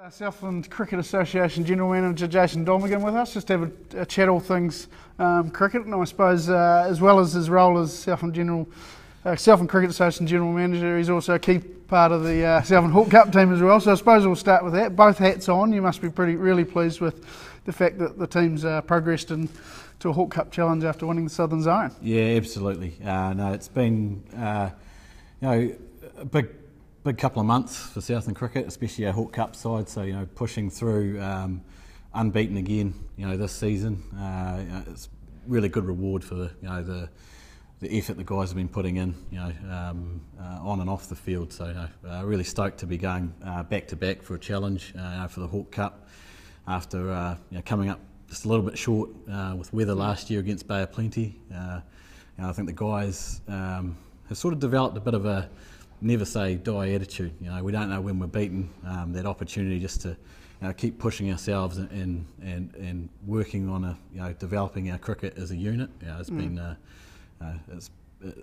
Southland Cricket Association General Manager Jason Domigan with us, just to have a chat all things cricket, and I suppose as well as his role as Southland Cricket Association General Manager, he's also a key part of the Southland Hawke Cup team as well. So I suppose we'll start with that. Both hats on, you must be really pleased with the fact that the team's progressed into a Hawke Cup challenge after winning the Southern Zone. Yeah, absolutely. No, it's been a big couple of months for Southland cricket, especially our Hawke Cup side. So pushing through unbeaten again, this season. It's really good reward for the effort the guys have been putting in, on and off the field. So really stoked to be going back to back for a challenge for the Hawke Cup after coming up just a little bit short with weather last year against Bay of Plenty. I think the guys have sort of developed a bit of a never say die attitude. We don't know when we're beaten. That opportunity just to keep pushing ourselves and working on developing our cricket as a unit. It's been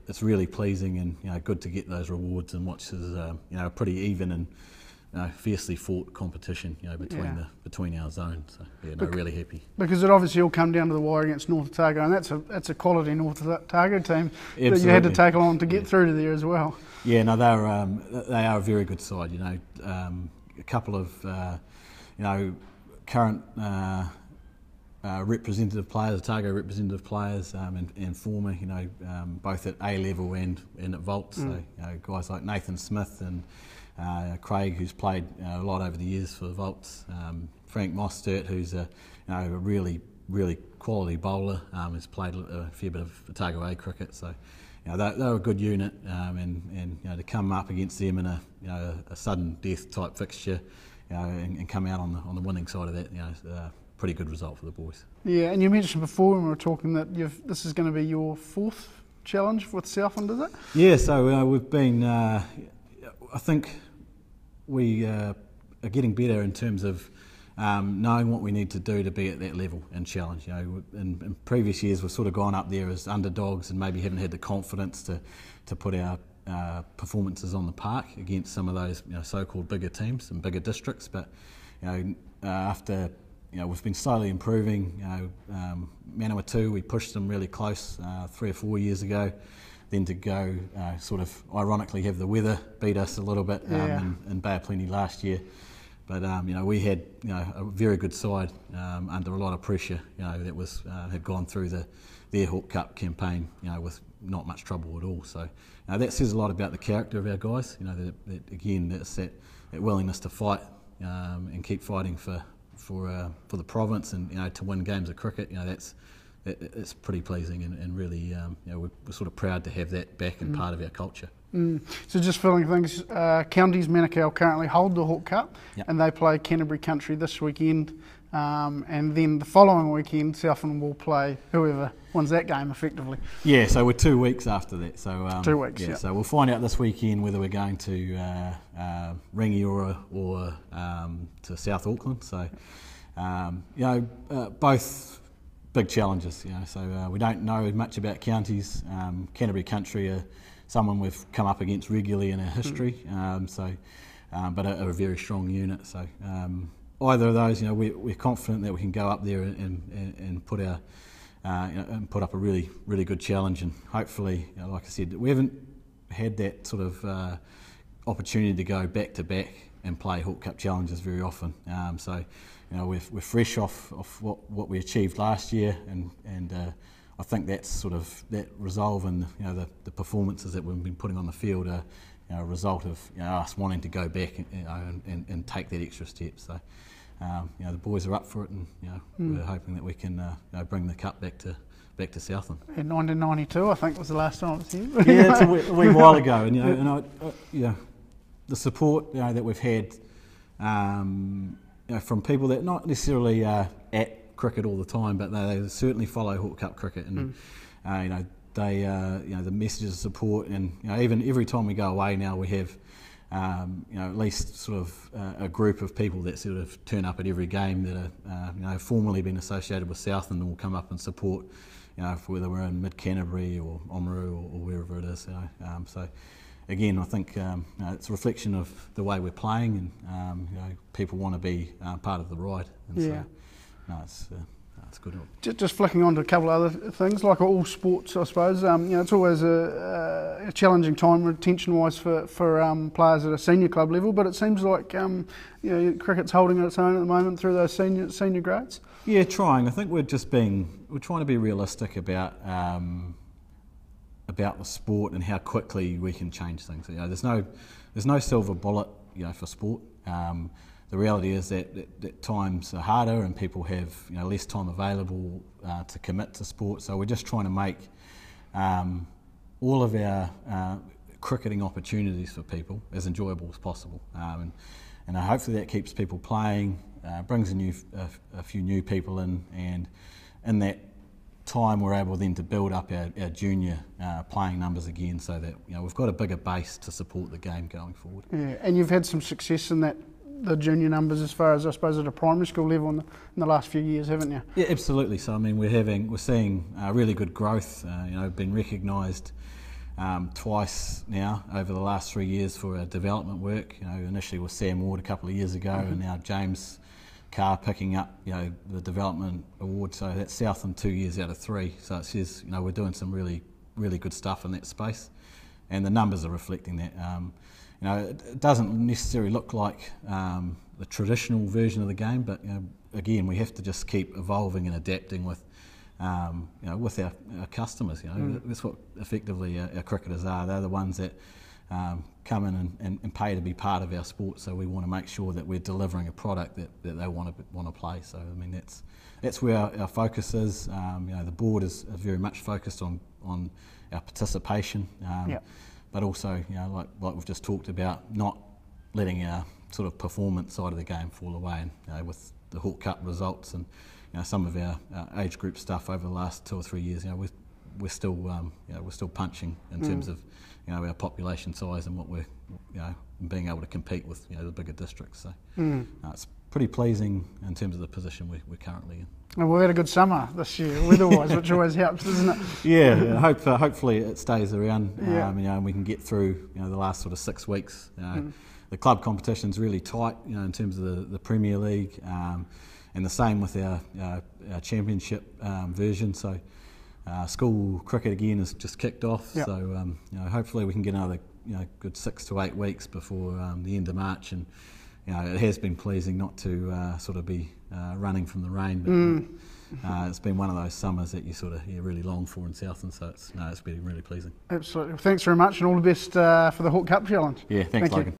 it's really pleasing and good to get those rewards and watch as a pretty even and fiercely fought competition between our zones. So really happy. Because it obviously all come down to the wire against North Otago, and that's a quality North Otago team. Absolutely. That you had to take along to get through to there as well. Yeah, no, they are a very good side. A couple of current representative players, Otago representative players, and former, both at A level and at Vault. So guys like Nathan Smith and Craig, who's played a lot over the years for the Vaults. Frank Mostert, who's a really quality bowler, has played a fair bit of Otago A cricket. So they're a good unit, and to come up against them in a sudden death type fixture, and come out on the winning side of that, pretty good result for the boys. Yeah, and you mentioned before when we were talking that this is going to be your fourth challenge with Southland, is it? Yeah, so we've been. I think we are getting better in terms of knowing what we need to do to be at that level and challenge. In previous years we've sort of gone up there as underdogs and maybe haven't had the confidence to put our performances on the park against some of those so-called bigger teams and bigger districts. But after we've been slowly improving. Manawatu, we pushed them really close 3 or 4 years ago. Then to go sort of ironically have the weather beat us a little bit in Bay of Plenty last year. But we had a very good side under a lot of pressure. That was had gone through their Hawke Cup campaign with not much trouble at all. So that says a lot about the character of our guys. That again, that's that willingness to fight and keep fighting for the province and to win games of cricket. It's pretty pleasing and really we're sort of proud to have that back and part of our culture. So just filling things, Counties Manukau currently hold the Hawke Cup, and they play Canterbury Country this weekend, and then the following weekend Southland will play whoever wins that game effectively. Yeah, so we're 2 weeks after that. So 2 weeks. Yeah, so we'll find out this weekend whether we're going to Rangiora or to South Auckland. So both big challenges. So we don't know much about counties. Canterbury Country are someone we've come up against regularly in our history, but a very strong unit. So either of those, we're confident that we can go up there and put our and put up a really good challenge, and hopefully, like I said, we haven't had that sort of opportunity to go back to back and play Hawke Cup challenges very often. So we're fresh off what we achieved last year, and I think that's sort of that resolve and the performances that we've been putting on the field are a result of us wanting to go back and take that extra step. So the boys are up for it, and we're hoping that we can bring the cup back to Southland. In 1992, I think was the last time it was here. Yeah, it's a wee while ago, and the support that we've had from people that not necessarily at cricket all the time, but they certainly follow Hawke Cup cricket, and they the messages of support, and even every time we go away now, we have at least sort of a group of people that sort of turn up at every game that are formerly been associated with Southland and will come up and support, whether we're in mid Canterbury or Oamaru or wherever it is. So again, I think it's a reflection of the way we're playing, and people want to be part of the ride. And yeah. So, it's good. Just flicking on to a couple of other things, like all sports, I suppose. It's always a challenging time retention-wise for players at a senior club level, but it seems like cricket's holding its own at the moment through those senior grades. Yeah, trying. I think we're trying to be realistic about the sport and how quickly we can change things. There's no silver bullet, for sport. The reality is that times are harder and people have less time available to commit to sport. So we're just trying to make all of our cricketing opportunities for people as enjoyable as possible, and hopefully that keeps people playing, brings a few new people in, and in that time we're able then to build up our junior playing numbers again, so that we've got a bigger base to support the game going forward. Yeah, and you've had some success in that. The junior numbers, as far as I suppose at a primary school level in the last few years, haven't you? Yeah, absolutely. So I mean, we're seeing really good growth. Been recognised twice now over the last 3 years for our development work. Initially with Sam Ward a couple of years ago, and now James Carr picking up the development award. So that's Southland 2 years out of 3. So it says we're doing some really good stuff in that space, and the numbers are reflecting that. It doesn't necessarily look like the traditional version of the game, but again, we have to just keep evolving and adapting with with our customers. That's what effectively our cricketers are. They're the ones that come in and pay to be part of our sport. So we want to make sure that we're delivering a product that they want to play. So I mean, that's where our focus is. The board is very much focused on our participation. But also, like we've just talked about, not letting our sort of performance side of the game fall away. And with the Hawke Cup results and some of our age group stuff over the last 2 or 3 years, we're still punching in terms of our population size and what we're being able to compete with the bigger districts. So it's pretty pleasing in terms of the position we're currently in. And we've had a good summer this year, weather-wise, which always helps, doesn't it? Yeah, hopefully it stays around, and we can get through the last sort of 6 weeks. The club competition's really tight, in terms of the Premier League, and the same with our championship version. So school cricket again has just kicked off. So hopefully we can get another good 6 to 8 weeks before the end of March. And it has been pleasing not to sort of be running from the rain, but it's been one of those summers that you really long for in Southland, so it's been really pleasing. Absolutely. Well, thanks very much, and all the best for the Hawke Cup Challenge. Yeah, thanks, Logan.